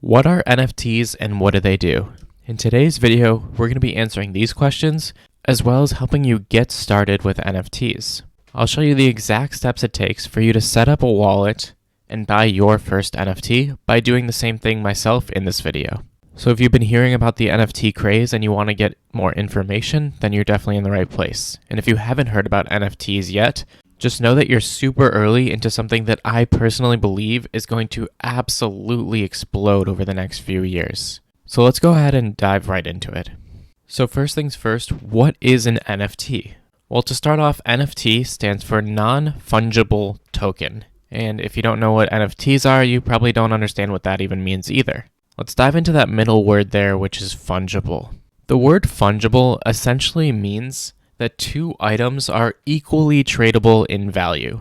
What are NFTs and what do they do? In today's video, we're going to be answering these questions as well as helping you get started with NFTs. I'll show you the exact steps it takes for you to set up a wallet and buy your first NFT by doing the same thing myself in this video. So if you've been hearing about the NFT craze and you want to get more information, then you're definitely in the right place. And if you haven't heard about NFTs yet, just know that you're super early into something that I personally believe is going to absolutely explode over the next few years. So let's go ahead and dive right into it. So first things first, what is an NFT? Well, to start off, NFT stands for non-fungible token. And if you don't know what NFTs are, you probably don't understand what that even means either. Let's dive into that middle word there, which is fungible. The word fungible essentially means that two items are equally tradable in value.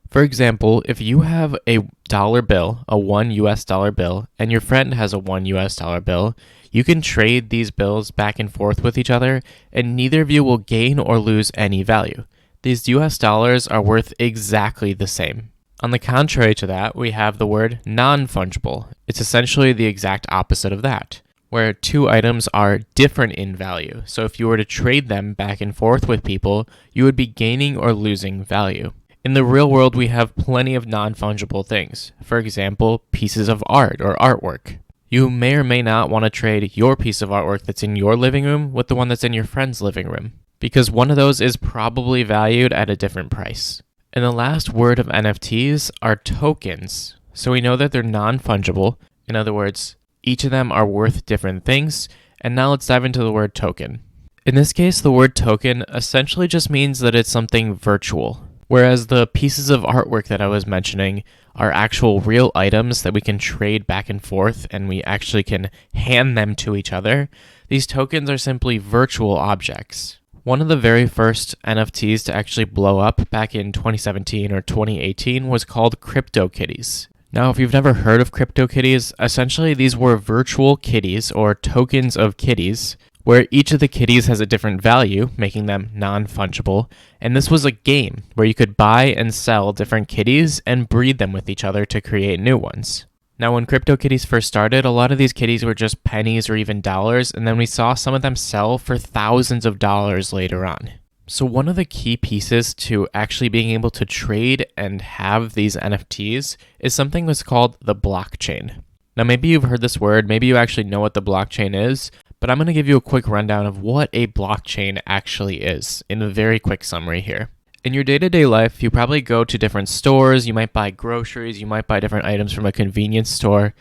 For example, if you have a dollar bill, a $1 bill, and your friend has a $1 bill, you can trade these bills back and forth with each other, and neither of you will gain or lose any value. These US dollars are worth exactly the same. On the contrary to that, we have the word non-fungible. It's essentially the exact opposite of that, where two items are different in value. So if you were to trade them back and forth with people, you would be gaining or losing value. In the real world, we have plenty of non-fungible things. For example, pieces of art or artwork. You may or may not want to trade your piece of artwork that's in your living room with the one that's in your friend's living room, because one of those is probably valued at a different price. And the last word of NFTs are tokens. So we know that they're non-fungible. In other words, each of them are worth different things. And now let's dive into the word token. In this case, the word token essentially just means that it's something virtual. Whereas the pieces of artwork that I was mentioning are actual real items that we can trade back and forth and we actually can hand them to each other, these tokens are simply virtual objects. One of the very first NFTs to actually blow up back in 2017 or 2018 was called CryptoKitties. Now, if you've never heard of CryptoKitties, essentially these were virtual kitties or tokens of kitties, where each of the kitties has a different value, making them non-fungible. And this was a game where you could buy and sell different kitties and breed them with each other to create new ones. Now, when CryptoKitties first started, a lot of these kitties were just pennies or even dollars, and then we saw some of them sell for thousands of dollars later on. So one of the key pieces to actually being able to trade and have these NFTs is something that's called the blockchain. Now, maybe you've heard this word, maybe you actually know what the blockchain is, but I'm going to give you a quick rundown of what a blockchain actually is in a very quick summary here. In your day-to-day life, you probably go to different stores, you might buy groceries, you might buy different items from a convenience store,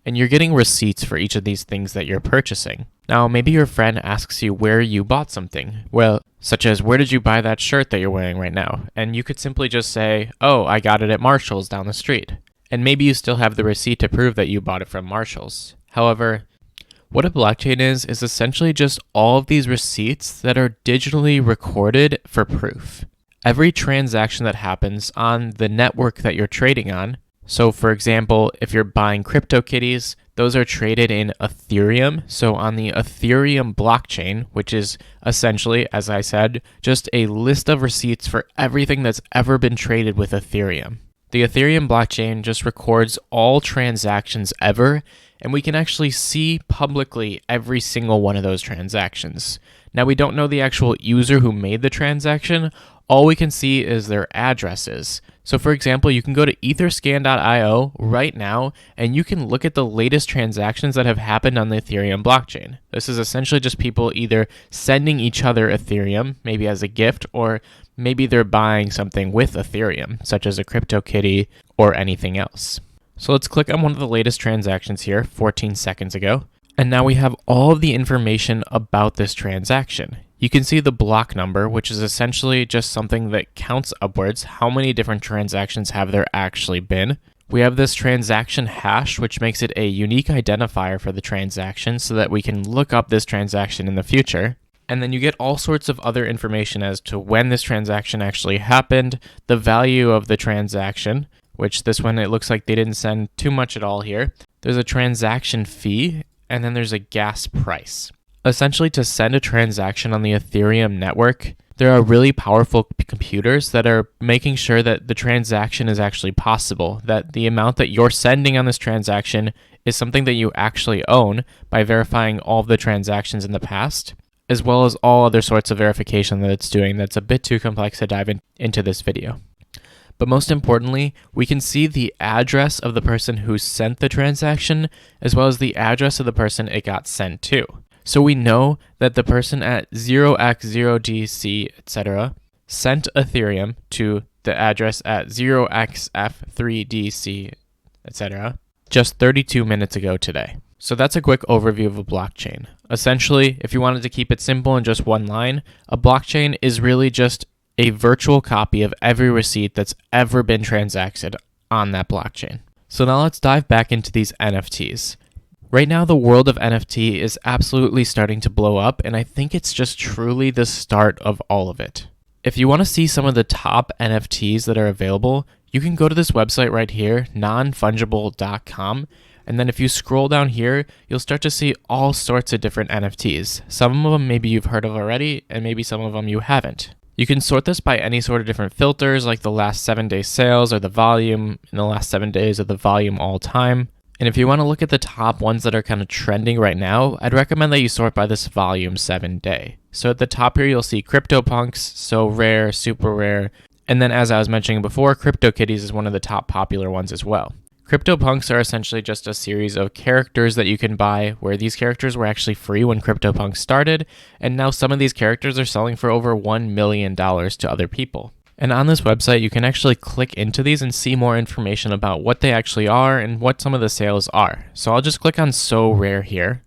and you're getting receipts for each of these things that you're purchasing. Now, maybe your friend asks you where you bought something. Well, such as, where did you buy that shirt that you're wearing right now? And you could simply just say, oh, I got it at Marshall's down the street. And maybe you still have the receipt to prove that you bought it from Marshall's. However, what a blockchain is essentially just all of these receipts that are digitally recorded for proof. Every transaction that happens on the network that you're trading on, so for example, if you're buying CryptoKitties, those are traded in Ethereum. So on the Ethereum blockchain, which is essentially, as I said, just a list of receipts for everything that's ever been traded with Ethereum. The Ethereum blockchain just records all transactions ever, and we can actually see publicly every single one of those transactions. Now, we don't know the actual user who made the transaction. All we can see is their addresses. So for example, you can go to etherscan.io right now, and you can look at the latest transactions that have happened on the Ethereum blockchain. This is essentially just people either sending each other Ethereum, maybe as a gift, or maybe they're buying something with Ethereum, such as a CryptoKitty or anything else. So let's click on one of the latest transactions here, 14 seconds ago. And now we have all of the information about this transaction. You can see the block number, which is essentially just something that counts upwards how many different transactions have there actually been. We have this transaction hash, which makes it a unique identifier for the transaction so that we can look up this transaction in the future. And then you get all sorts of other information as to when this transaction actually happened, the value of the transaction, which this one, it looks like they didn't send too much at all here. There's a transaction fee, and then there's a gas price. Essentially, to send a transaction on the Ethereum network, there are really powerful computers that are making sure that the transaction is actually possible, that the amount that you're sending on this transaction is something that you actually own by verifying all of the transactions in the past, as well as all other sorts of verification that it's doing that's a bit too complex to dive into this video. But most importantly, we can see the address of the person who sent the transaction, as well as the address of the person it got sent to. So we know that the person at 0x0DC, etc., sent Ethereum to the address at 0xF3DC, etc., just 32 minutes ago today. So that's a quick overview of a blockchain. Essentially, if you wanted to keep it simple in just one line, a blockchain is really just a virtual copy of every receipt that's ever been transacted on that blockchain. So now let's dive back into these NFTs. Right now, the world of NFT is absolutely starting to blow up, and I think it's just truly the start of all of it. If you want to see some of the top NFTs that are available, you can go to this website right here, nonfungible.com, and then if you scroll down here, you'll start to see all sorts of different NFTs. Some of them maybe you've heard of already, and maybe some of them you haven't. You can sort this by any sort of different filters, like the last 7-day sales or the volume in the last 7 days or the volume all time. And if you want to look at the top ones that are kind of trending right now, I'd recommend that you sort by this volume 7-day. So at the top here, you'll see CryptoPunks, so rare, super rare. And then as I was mentioning before, CryptoKitties is one of the top popular ones as well. CryptoPunks are essentially just a series of characters that you can buy, where these characters were actually free when CryptoPunks started, and now some of these characters are selling for over $1 million to other people. And on this website, you can actually click into these and see more information about what they actually are and what some of the sales are. So I'll just click on So Rare here.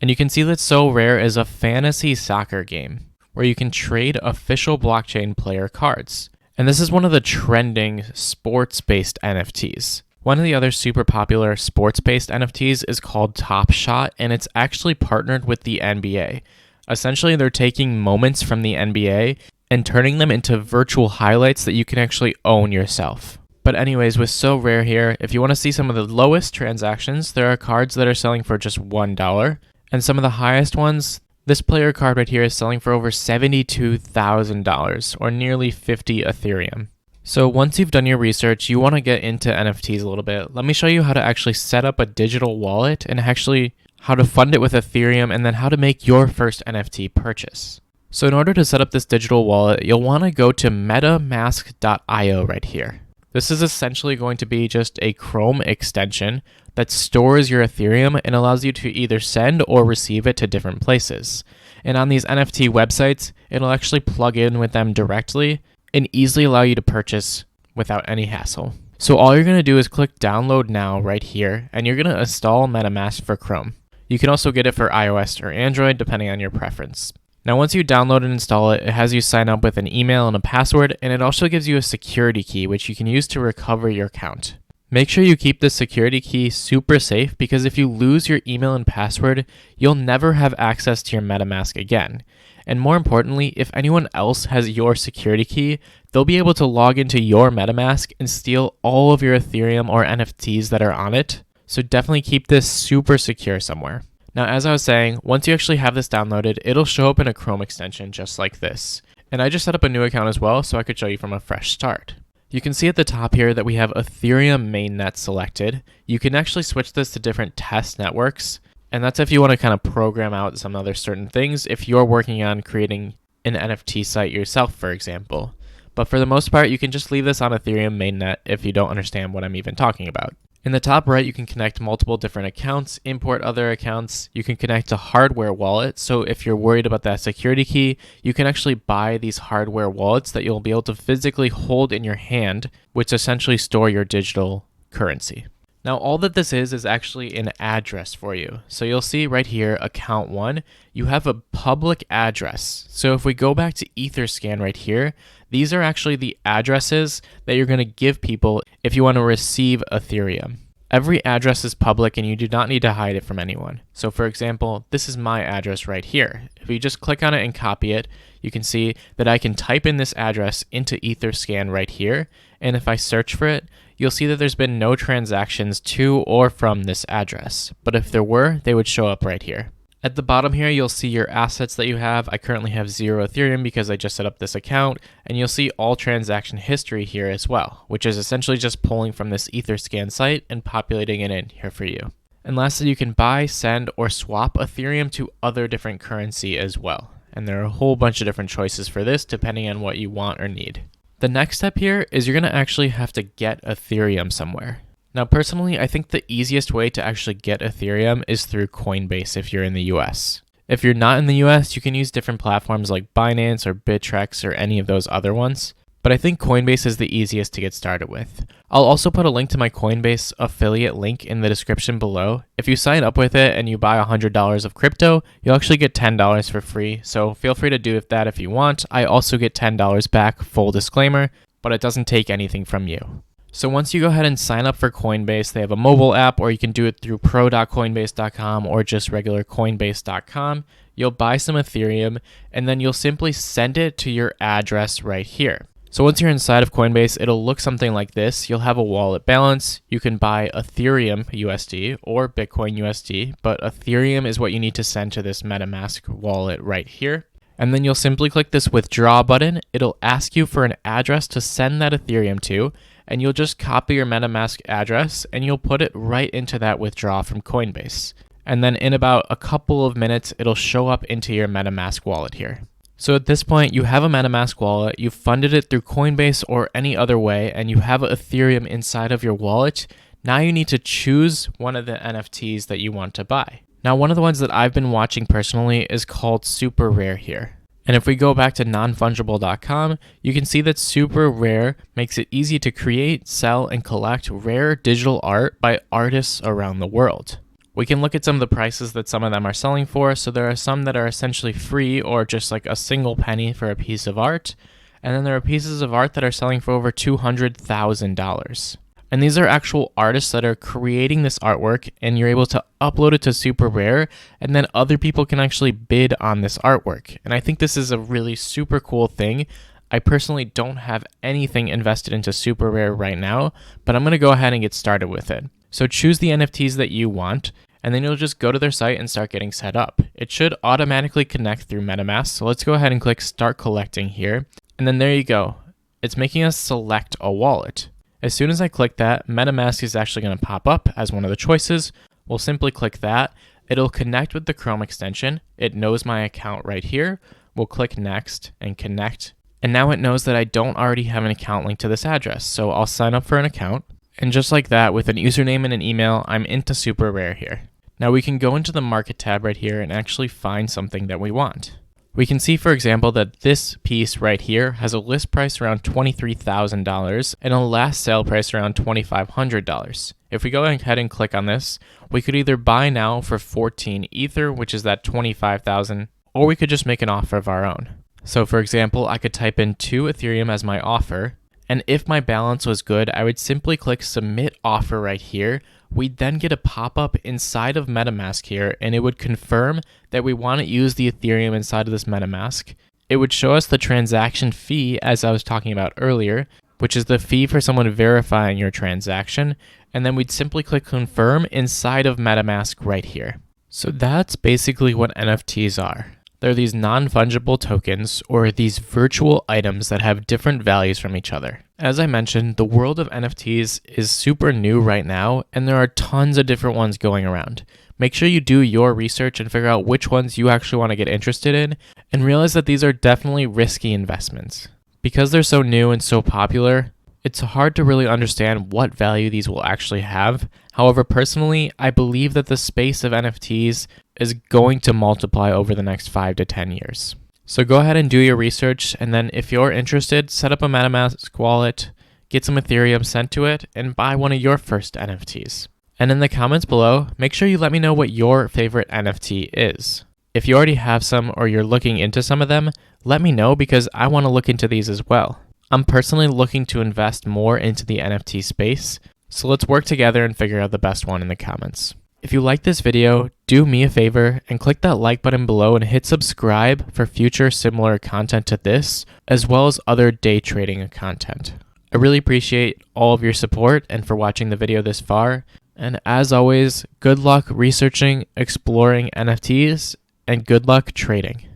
And you can see that So Rare is a fantasy soccer game where you can trade official blockchain player cards. And this is one of the trending sports-based NFTs. One of the other super popular sports-based NFTs is called Top Shot, and it's actually partnered with the NBA. Essentially, they're taking moments from the NBA and turning them into virtual highlights that you can actually own yourself. But anyways, with So Rare here, if you want to see some of the lowest transactions, there are cards that are selling for just $1. And some of the highest ones, this player card right here is selling for over $72,000 or nearly 50 Ethereum. So once you've done your research, you want to get into NFTs a little bit. Let me show you how to actually set up a digital wallet and actually how to fund it with Ethereum and then how to make your first NFT purchase. So in order to set up this digital wallet, you'll want to go to metamask.io right here. This is essentially going to be just a Chrome extension that stores your Ethereum and allows you to either send or receive it to different places. And on these NFT websites, it'll actually plug in with them directly and easily allow you to purchase without any hassle. So all you're going to do is click download now right here, and you're going to install MetaMask for Chrome. You can also get it for iOS or Android depending on your preference. Now once you download and install it, it has you sign up with an email and a password, and it also gives you a security key which you can use to recover your account. Make sure you keep this security key super safe, because if you lose your email and password, you'll never have access to your MetaMask again. And more importantly, if anyone else has your security key, they'll be able to log into your MetaMask and steal all of your Ethereum or NFTs that are on it. So definitely keep this super secure somewhere. Now, as I was saying, once you actually have this downloaded, it'll show up in a Chrome extension just like this. And I just set up a new account as well, so I could show you from a fresh start. You can see at the top here that we have Ethereum mainnet selected. You can actually switch this to different test networks. And that's if you want to kind of program out some other certain things if you're working on creating an NFT site yourself, for example. But for the most part, you can just leave this on Ethereum mainnet if you don't understand what I'm even talking about. In the top right, you can connect multiple different accounts, import other accounts. You can connect a hardware wallet. So if you're worried about that security key, you can actually buy these hardware wallets that you'll be able to physically hold in your hand, which essentially store your digital currency. Now, all that this is actually an address for you. So you'll see right here, account 1, you have a public address. So if we go back to Etherscan right here, these are actually the addresses that you're going to give people if you want to receive Ethereum. Every address is public and you do not need to hide it from anyone. So for example, this is my address right here. If you just click on it and copy it, you can see that I can type in this address into Etherscan right here. And if I search for it, you'll see that there's been no transactions to or from this address. But if there were, they would show up right here. At the bottom here, you'll see your assets that you have. I currently have 0 Ethereum because I just set up this account, and you'll see all transaction history here as well, which is essentially just pulling from this Etherscan site and populating it in here for you. And lastly, you can buy, send, or swap Ethereum to other different currency as well. And there are a whole bunch of different choices for this depending on what you want or need. The next step here is you're going to actually have to get Ethereum somewhere. Now, personally, I think the easiest way to actually get Ethereum is through Coinbase if you're in the US. If you're not in the US, you can use different platforms like Binance or Bittrex or any of those other ones. But I think Coinbase is the easiest to get started with. I'll also put a link to my Coinbase affiliate link in the description below. If you sign up with it and you buy $100 of crypto, you'll actually get $10 for free. So feel free to do that if you want. I also get $10 back, full disclaimer, but it doesn't take anything from you. So once you go ahead and sign up for Coinbase, they have a mobile app, or you can do it through pro.coinbase.com or just regular coinbase.com. You'll buy some Ethereum, and then you'll simply send it to your address right here. So once you're inside of Coinbase, it'll look something like this. You'll have a wallet balance. You can buy Ethereum USD or Bitcoin USD, but Ethereum is what you need to send to this Metamask wallet right here. And then you'll simply click this withdraw button. It'll ask you for an address to send that Ethereum to, and you'll just copy your Metamask address and you'll put it right into that withdraw from Coinbase. And then in about a couple of minutes, it'll show up into your Metamask wallet here. So at this point, you have a Metamask wallet, you've funded it through Coinbase or any other way, and you have Ethereum inside of your wallet. Now you need to choose one of the NFTs that you want to buy. Now, one of the ones that I've been watching personally is called Super Rare here. And if we go back to nonfungible.com, you can see that Super Rare makes it easy to create, sell, and collect rare digital art by artists around the world. We can look at some of the prices that some of them are selling for. So there are some that are essentially free or just like a single penny for a piece of art. And then there are pieces of art that are selling for over $200,000. And these are actual artists that are creating this artwork, and you're able to upload it to Super Rare, and then other people can actually bid on this artwork. And I think this is a really super cool thing. I personally don't have anything invested into Super Rare right now, but I'm going to go ahead and get started with it. So choose the NFTs that you want, and then you'll just go to their site and start getting set up. It should automatically connect through Metamask. So let's go ahead and click Start Collecting here. And then there you go. It's making us select a wallet. As soon as I click that, Metamask is actually going to pop up as one of the choices. We'll simply click that. It'll connect with the Chrome extension. It knows my account right here. We'll click Next and connect. And now it knows that I don't already have an account linked to this address. So I'll sign up for an account. And just like that, with an username and an email, I'm into Super Rare here. Now we can go into the Market tab right here and actually find something that we want. We can see, for example, that this piece right here has a list price around $23,000 and a last sale price around $2,500. If we go ahead and click on this, we could either buy now for 14 Ether, which is that $25,000, or we could just make an offer of our own. So for example, I could type in 2 Ethereum as my offer, and if my balance was good, I would simply click Submit Offer right here. We'd then get a pop-up inside of Metamask here, and it would confirm that we want to use the Ethereum inside of this Metamask. It would show us the transaction fee, as I was talking about earlier, which is the fee for someone verifying your transaction, and then we'd simply click Confirm inside of Metamask right here. So that's basically what NFTs are. They're these non-fungible tokens, or these virtual items that have different values from each other. As I mentioned, the world of NFTs is super new right now, and there are tons of different ones going around. Make sure you do your research and figure out which ones you actually want to get interested in, and realize that these are definitely risky investments. Because they're so new and so popular, it's hard to really understand what value these will actually have. However, personally, I believe that the space of NFTs is going to multiply over the next 5 to 10 years. So go ahead and do your research, and then if you're interested, set up a Metamask wallet, get some Ethereum sent to it, and buy one of your first NFTs. And in the comments below, make sure you let me know what your favorite NFT is. If you already have some or you're looking into some of them, let me know because I want to look into these as well. I'm personally looking to invest more into the NFT space, so let's work together and figure out the best one in the comments. If you like this video, do me a favor and click that like button below and hit subscribe for future similar content to this, as well as other day trading content. I really appreciate all of your support and for watching the video this far. And as always, good luck researching, exploring NFTs, and good luck trading.